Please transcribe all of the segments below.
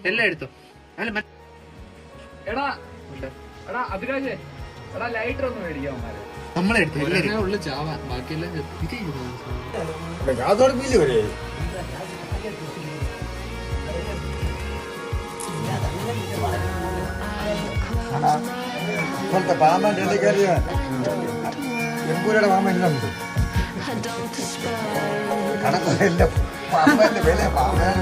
എല്ലാം എടുത്തോ. എടാ എടാ അഭിരാജേ, എടാ ലൈറ്റർ ഒന്ന് മേടിക്കാം. നമ്മളെടുത്തു ഉള്ളു ചാവാൻ, ബാക്കിയെല്ലാം ഇപ്പോഴത്തെ പാമ്പൻ കയറിയ എമ്പൂരുടെ പാമ്പൻ എല്ലാം ഉണ്ട്. കണക്കില്ല പാമ്പന്റെ വില പാമ്പൻ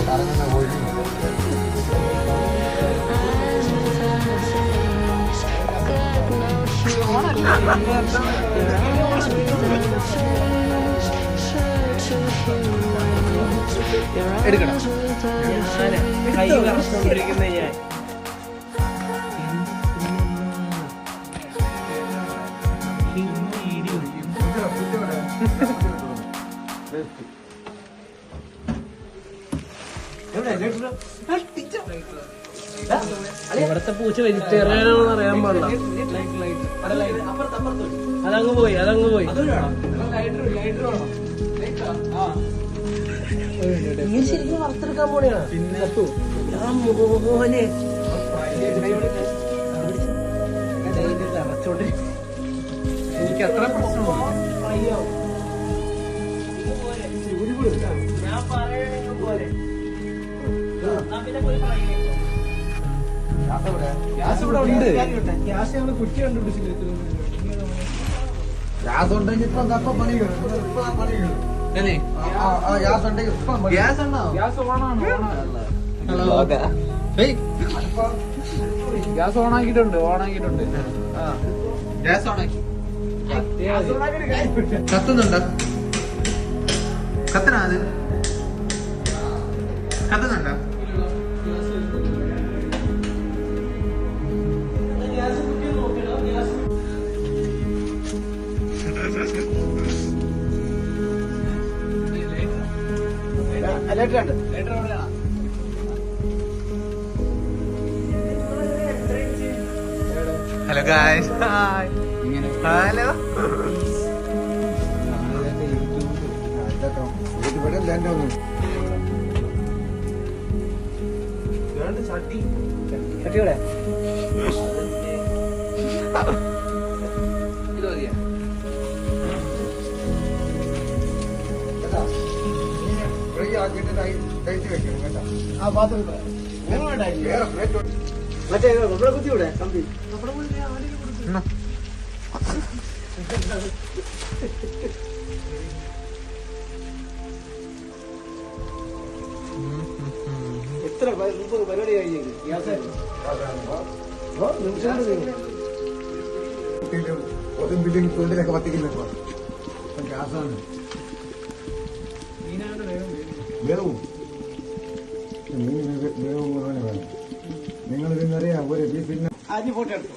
കറങ്ങുന്ന കോഴി എടുക്കണം. കൈ കറച്ചുകൊണ്ടിരിക്കുന്ന ഞാൻ ഇവിടത്തെ പൂച്ച വെജിറ്റേറിയനാണെന്ന് അറിയാൻ പാടില്ല. അതങ്ങ് പോയി. നീ ശരിക്കും വറുത്തെടുക്കാൻ പോണെയാ? മോനെ എനിക്ക് അത്ര പ്രശ്നമാണ്. ഞാൻ പറയണെങ്കിൽ പോലെ ഗ്യാസ് ഇവിടെ ഉണ്ട്. ഗ്യാസ് ഞങ്ങൾ കുറ്റി കണ്ടുപിടിച്ചില്ല. ഗ്യാസ് ഉണ്ടെങ്കിൽ ഇപ്പം തപ്പ പണി ഗ്യാസ് ഉണ്ടെങ്കിൽ ഇപ്പം ഗ്യാസ് ഉണ്ടോ? ഗ്യാസ് ഓണാണ്. ഗ്യാസ് ഓണാക്കിയിട്ടുണ്ട്. ഗ്യാസ് ഓണാക്കി. കത്തുന്നുണ്ടോ? കത്തണ അത് കത്തുന്നുണ്ടോ? Hello guys, hi. ഹലോ. ചട്ടിയുടെ ഇത് മതിയാ? മറ്റേ നമ്മുടെ കുത്തിയൂടെ കമ്പി എത്ര പരിപാടി കഴിഞ്ഞു. ബിൽഡിംഗ് തൊണ്ടിലൊക്കെ പത്തിക്കുന്നുണ്ടോ? ഗ്യാസാണ് വേവും വേവും കുറവാണ് വേണം. നിങ്ങൾ ഇതിനറിയാം ഒരു ബീഫിന് ഫോട്ടോ എടുത്തു.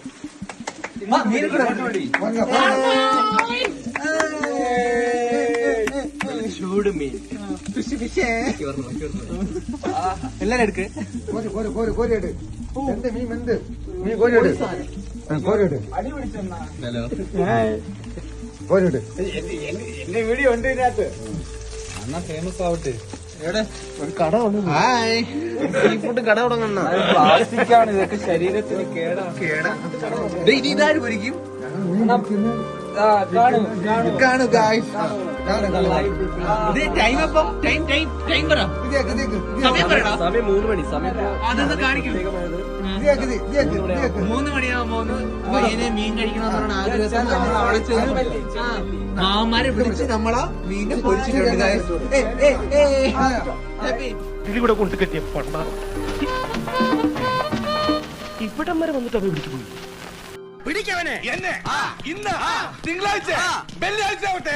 ചൂട് മീൻ എല്ലാരും എടുക്ക്. കോരിയെട്. എന്ത് മീൻ എന്ത് മീൻ കോരിയെട്. കോരിയെട്. കോരിയെട്. എന്റെ വീഡിയോ ഉണ്ട് ഇതിനകത്ത്. എന്നാ ഫേമസ് ആവട്ടെ. എവിടെ ഒരു കട വന്നു. ഹായ്. സീ ഫുഡ് കട തുടങ്ങുന്ന പ്ലാസ്റ്റിക് ആണ് ഇതൊക്കെ, ശരീരത്തിന് കേടാ. ഇതാര് പൊരിക്കും? കാണു ഗായ്സ്. ഇത് ടൈം അപ്പം ടൈം പറ. സമയം പറയടാ. സമയം 3 മണി. സമയം അതൊന്ന് കാണിക്കും. 3 മണിയാകുമ്പോ പയ്യനെ മീൻ കഴിക്കണമെന്നാണ് ആഗ്രഹം. നമ്മൾ അവിടെ ചെന്ന് മാമാരെ വിളിച്ച് നമ്മളാ മീനെ പൊരിച്ചിട്ടുണ്ട്. ഇതിലൂടെ കൊണ്ട് കെട്ടിയ പണ്ട ഇവിടം വരെ വന്നിട്ട് അവ പിടിച്ചു പോയി. പിടിക്കവനെ എന്നെ ഇന്ന് തിങ്കളാഴ്ച വെള്ളിയാഴ്ച ആവട്ടെ.